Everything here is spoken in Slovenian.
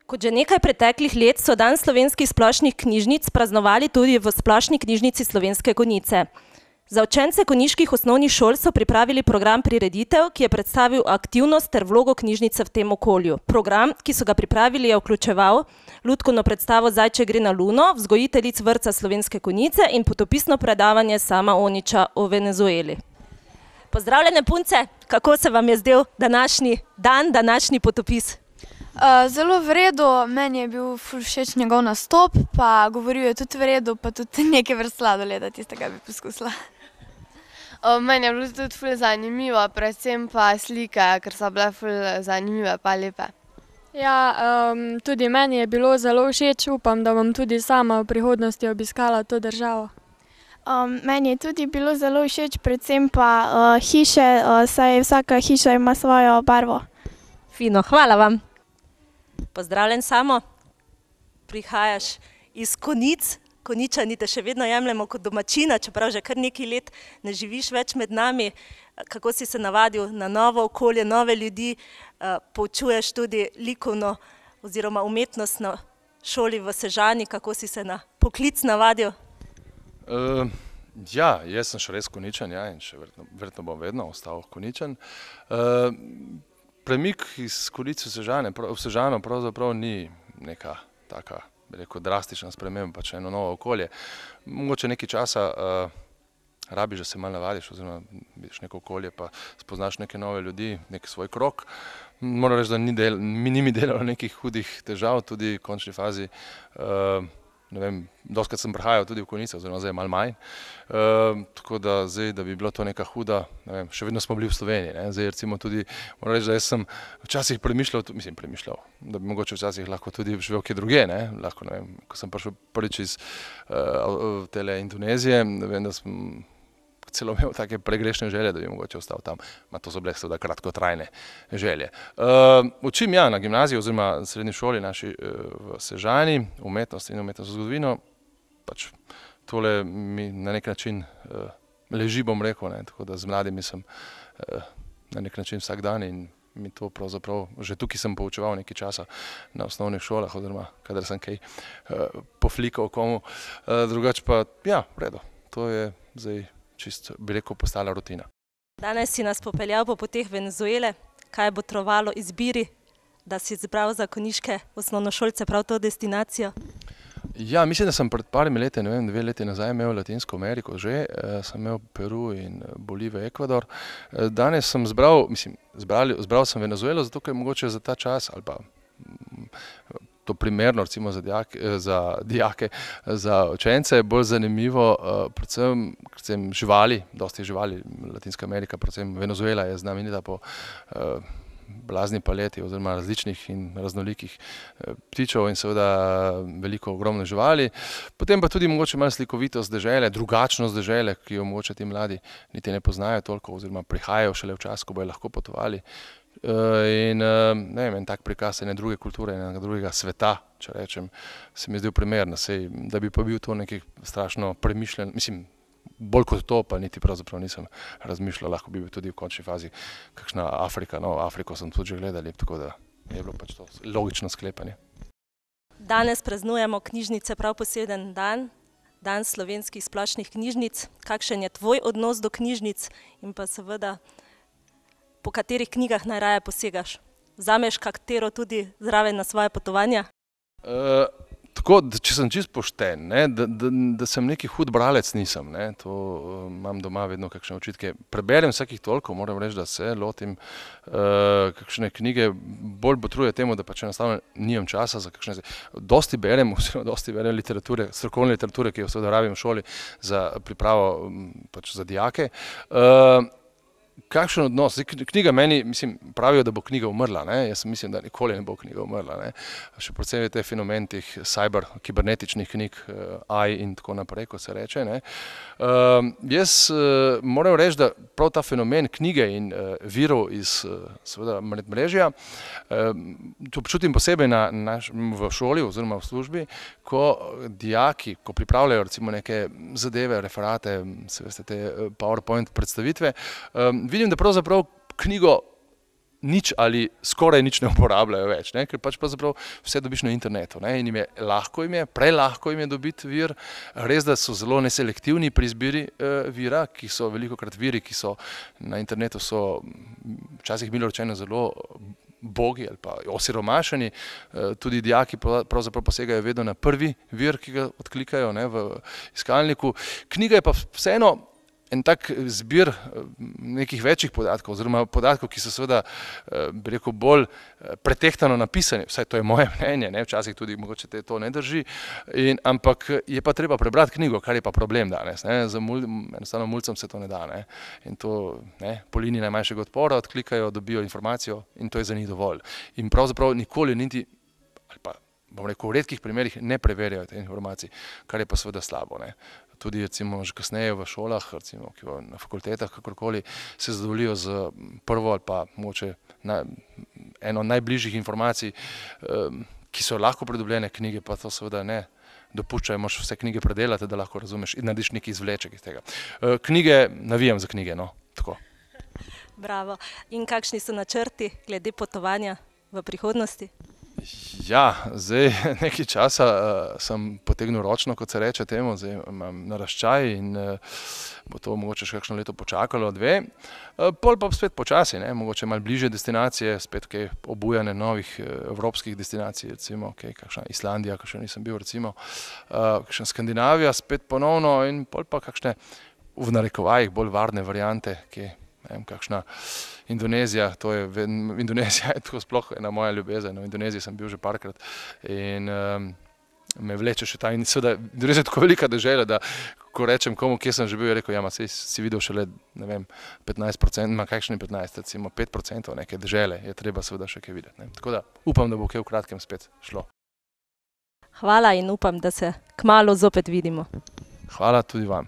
Kot že nekaj preteklih let so dan slovenskih splošnih knjižnic praznovali tudi v Splošni knjižnici Slovenske Konjice. Za učence konjiških osnovnih šol so pripravili program prireditev, ki je predstavil aktivnost ter vlogo knjižnice v tem okolju. Program, ki so ga pripravili, je vključeval lutkovno predstavo Zajček gre na Luno, vzgojiteljic vrtca Slovenske Konjice in potopisno predavanje Sama Oniča o Venezueli. Pozdravljene punce, kako se vam je zdel današnji dan, današnji potopis? Zelo v redu, meni je bil ful všeč njegov nastop, pa govoril je tudi v redu, pa tudi nekaj vrst sladoleda, tistega bi poskusila. Meni je bilo tudi ful zanimivo, predvsem pa slike, ker so bile ful zanimive pa lepe. Ja, tudi meni je bilo zelo všeč, upam, da bom tudi sama v prihodnosti obiskala to državo. Meni je tudi bilo zelo všeč, predvsem pa hiše, saj vsaka hiša ima svojo barvo. Fino, hvala vam. Pozdravljen, Samo. Prihajaš iz Konjic. Konjičani te še vedno jemljemo kot domačina, čeprav že kar nekaj let ne živiš več med nami. Kako si se navadil na novo okolje, nove ljudi, poučuješ tudi likovno oziroma umetnostno šoli v Sežani, kako si se na poklic navadil? Ja, jaz sem še res Konjičan, ja, in še verjetno bom vedno ostal Konjičan. Premik iz Konjic v Sežano pravzaprav ni neka taka, bi rekel, drastična sprememba, pač eno novo okolje. Mogoče nekaj časa rabiš, da se malo navadiš, oziroma vidiš neko okolje, pa spoznaš neke nove ljudi, neki svoj krog. Moram reči, da ni mi delalo nekih hudih težav, tudi v končni fazi, ne vem, dostikrat sem prihajal tudi v Konjice, oziroma zdaj malo manj. Tako da zdaj, da bi bilo to neka huda, ne vem, še vedno smo bili v Sloveniji, ne. Zdaj recimo tudi, moram reči, da jaz sem včasih premišljal, da bi mogoče včasih lahko tudi živel kje drugje, ne. Lahko, ne vem, ko sem prišel prvič iz tele Indonezije, ne vem, da sem celo imel take pregrešne želje, da bi mogoče ostal tam. Ma to so bile seveda kratkotrajne želje. Učim ja na gimnaziji oziroma srednji šoli naši v Sežani, umetnost in umetnostno zgodovino. Pač tole mi na nek način leži, bom rekel, ne, tako da z mladimi sem na nek način vsak dan in mi to pravzaprav, že tukaj sem poučeval nekaj časa na osnovnih šolah, oziroma kadar sem kaj poflikal komu. Drugače pa, ja, v redu, to je zdaj čisto, bi rekel, postala rutina. Danes si nas popeljal po poteh Venezuele. Kaj je botrovalo izbiri, da si izbral za konjiške osnovnošolce prav to destinacijo? Ja, mislim, da sem pred parimi leti, ne vem, 2 leti nazaj imel Latinsko Ameriko že, sem imel Peru in Bolivijo, Ekvador. Danes sem izbral sem Venezuelo, zato ker je mogoče za ta čas, ali pa to primerno recimo za dijake, za učence, bolj zanimivo, predvsem živali, dosti živali, Latinska Amerika, predvsem Venezuela je znamenita po blazni paleti oziroma različnih in raznolikih ptičev in seveda veliko ogromno živali. Potem pa tudi mogoče malo slikovitost dežele, drugačnost dežele, ki jo mogoče ti mladi niti ne poznajo toliko oziroma prihajajo šele v čas, ko bojo lahko potovali. In ne vem, en tak prikaz ene druge kulture, enega drugega sveta, če rečem, se mi je zdel primeren, da bi pa bil to nekaj strašno premišljen, mislim, bolj kot to pa niti pravzaprav nisem razmišljal, lahko bi bil tudi v končni fazi kakšna Afrika, no, Afriko sem tudi že gledali, tako da je bilo pač to logično sklepanje. Danes praznujemo knjižnice prav poseben dan, dan slovenskih splošnih knjižnic. Kakšen je tvoj odnos do knjižnic in pa seveda po katerih knjigah najraje posegaš? Vzameš katero tudi zraven na svoje potovanja? Tako, če sem čisto pošten, ne, da sem neki hud bralec nisem, ne, to imam doma vedno kakšne očitke. Preberem vsakih toliko, moram reči, da se lotim kakšne knjige, bolj botruje temu, da pač enostavno nimam časa za kakšne. Dosti berem literature, strokovne literature, ki jo seveda rabim v šoli za pripravo pač za dijake. Kakšen odnos? Knjiga meni, mislim, pravijo, da bo knjiga umrla, ne? Jaz mislim, da nikoli ne bo knjiga umrla, ne? Še predvsem je te fenomen teh kibernetičnih knjig, AI in tako naprej, kot se reče, ne? Jaz moram reči, da prav ta fenomen knjige in virov iz seveda medmrežja, to občutim posebej v šoli oziroma v službi, ko dijaki, ko pripravljajo recimo neke zadeve, referate, se veste, te PowerPoint predstavitve, vidim, da pravzaprav knjigo nič ali skoraj nič ne uporabljajo več, ne? Ker pač pravzaprav vse dobiš na internetu, ne? In prelahko jim je dobiti vir. Res, da so zelo neselektivni pri izbiri vira, ki so velikokrat viri, ki so na internetu, so včasih milo rečeno zelo bogi ali pa osiromašeni. Tudi dijaki pravzaprav posegajo vedno na prvi vir, ki ga odklikajo, ne, v iskalniku. Knjiga je pa vseeno en tak zbir nekih večjih podatkov, oziroma podatkov, ki so seveda, bi rekel, bolj pretehtano napisani, vsaj to je moje mnenje, ne, včasih tudi mogoče te to ne drži, ampak je pa treba prebrati knjigo, kar je pa problem danes, ne, enostavno mulcem se to ne da, ne, in to, ne, po liniji najmanjšega odpora odklikajo, dobijo informacijo in to je za njih dovolj. In pravzaprav nikoli niti, ali pa bom rekel, v redkih primerih ne preverjajo te informacije, kar je pa seveda slabo, ne. Tudi recimo že kasneje v šolah, recimo na fakultetah, kakorkoli, se zadovoljijo z prvo ali pa mogoče eno najbližjih informacij, ki so lahko pridobljene, knjige pa to seveda ne dopuščajo, moraš vse knjige predelati, da lahko razumeš in narediš neki izvleček iz tega. Knjige, navijam za knjige, no, tako. Bravo. In kakšni so načrti glede potovanja v prihodnosti? Ja, zdaj nekaj časa sem potegnil ročno, kot se reče temu, zdaj imam naraščaj in bo to mogoče še kakšno leto počakalo, 2. Pol pa spet počasi, ne, mogoče malo bližje destinacije, spet kaj obujane novih evropskih destinacij, recimo, kakšna Islandija, kakšna nisem bil, recimo, kakšna Skandinavija, spet ponovno in pol pa kakšne v narekovajih bolj varne variante, kakšna Indonezija, Indonezija je tako sploh ena moja ljubezen, v Indoneziji sem bil že parkrat in me vleče še ta in seveda Indonezija je tako velika dežela, da ko rečem komu, kje sem že bil, je rekel, ja, saj si videl šele, ne vem, 15%, kakšni 15%, recimo 5% neke dežele, je treba seveda še kaj videti, ne. Tako da upam, da bo kaj v kratkem spet šlo. Hvala in upam, da se kmalu zopet vidimo. Hvala tudi vam.